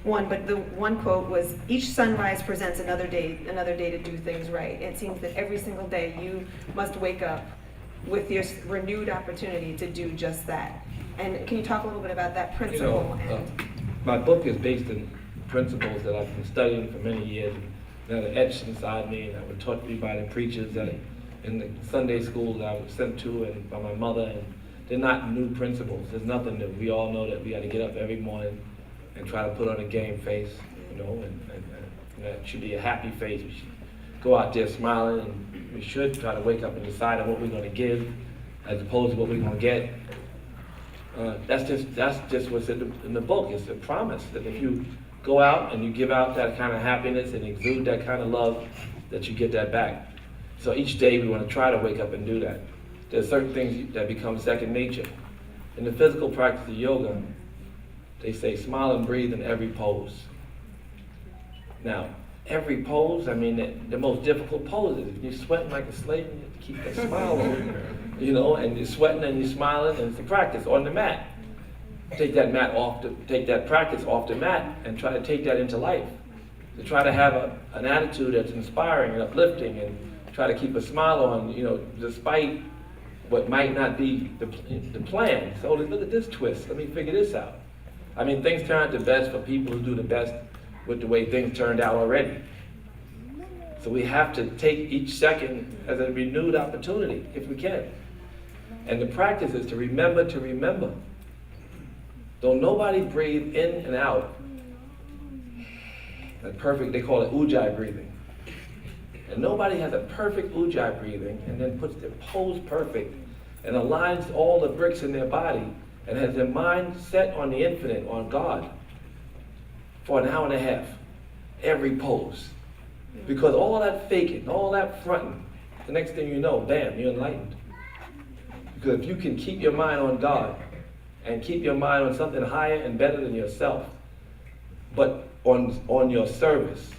one, but the one quote was, "Each sunrise presents another day to do things right." It seems that every single day you must wake up with your renewed opportunity to do just that. And can you talk a little bit about that principle? My book is based on principles that I've been studying for many years, that are etched inside me, that were taught me by the preachers that in the Sunday school that I was sent to and by my mother. And they're not new principles. There's nothing new. We all know that we got to get up every morning and try to put on a game face, and that should be a happy face. We should go out there smiling, and we should try to wake up and decide on what we're going to give as opposed to what we're going to get. That's just what's in the book. It's a promise that if you go out and you give out that kind of happiness and exude that kind of love, that you get that back. So each day we want to try to wake up and do that. There's certain things that become second nature. In the physical practice of yoga, they say smile and breathe in every pose. Now, every pose, the most difficult poses. If you're sweating like a slave, you have to keep that smile on, and you're sweating and you're smiling, and it's a practice on the mat. Take that practice off the mat and try to take that into life. To try to have an attitude that's inspiring and uplifting, and try to keep a smile on, despite what might not be the plan. So look at this twist. Let me figure this out. Things turn out the best for people who do the best with the way things turned out already. So we have to take each second as a renewed opportunity, if we can. And the practice is to remember. Don't nobody breathe in and out. That perfect, they call it ujjayi breathing. And nobody has a perfect ujjayi breathing and then puts their pose perfect and aligns all the bricks in their body and has their mind set on the infinite, on God, for an hour and a half, every pose. Because all that faking, all that fronting, the next thing you know, bam, you're enlightened. Because if you can keep your mind on God and keep your mind on something higher and better than yourself, but on your service,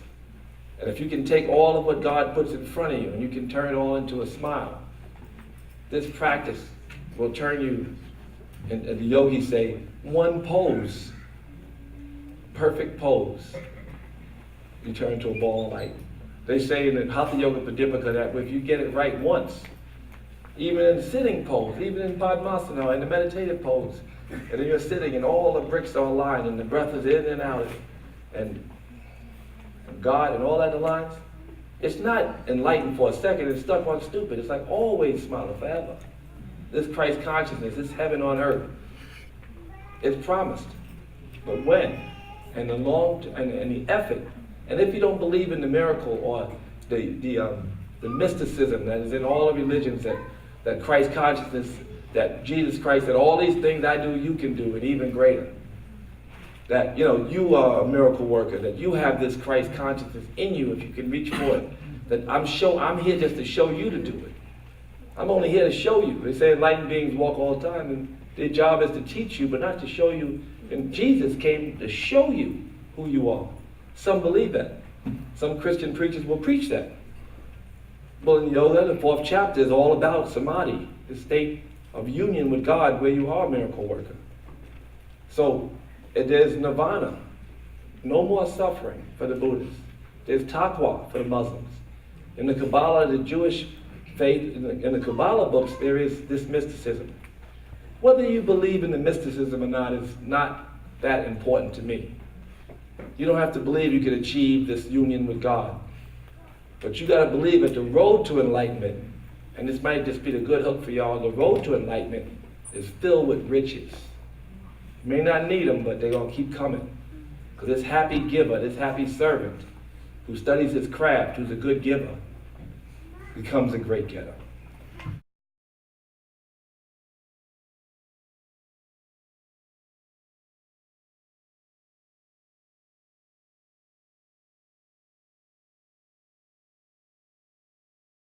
and if you can take all of what God puts in front of you and you can turn it all into a smile, this practice will turn you, and the yogis say, one pose, perfect pose, you turn into a ball of light. They say in the Hatha Yoga Pradipika that if you get it right once, even in the sitting pose, even in Padmasana, in the meditative pose, and then you're sitting and all the bricks are aligned and the breath is in and out, and God and all that aligns, it's not enlightened for a second, it's stuck on stupid. It's like always smiling forever. This Christ consciousness, this heaven on earth, it's promised. But when? And the effort. And if you don't believe in the miracle or the mysticism that is in all the religions, that Christ consciousness, that Jesus Christ said, all these things I do, you can do, and even greater. That, you are a miracle worker, that you have this Christ consciousness in you if you can reach for it. That I'm here just to show you to do it. I'm only here to show you. They say enlightened beings walk all the time, and their job is to teach you, but not to show you. And Jesus came to show you who you are. Some believe that. Some Christian preachers will preach that. Well, in yoga, the 4th chapter is all about samadhi, the state of union with God where you are a miracle worker. So there's nirvana, no more suffering for the Buddhists. There's taqwa for the Muslims. In the Kabbalah, the Jewish faith, in the Kabbalah books, there is this mysticism. Whether you believe in the mysticism or not is not that important to me. You don't have to believe you can achieve this union with God. But you got to believe that the road to enlightenment, and this might just be the good hook for y'all, the road to enlightenment is filled with riches. You may not need them, but they're going to keep coming. Because this happy giver, this happy servant, who studies his craft, who's a good giver, becomes a great getter.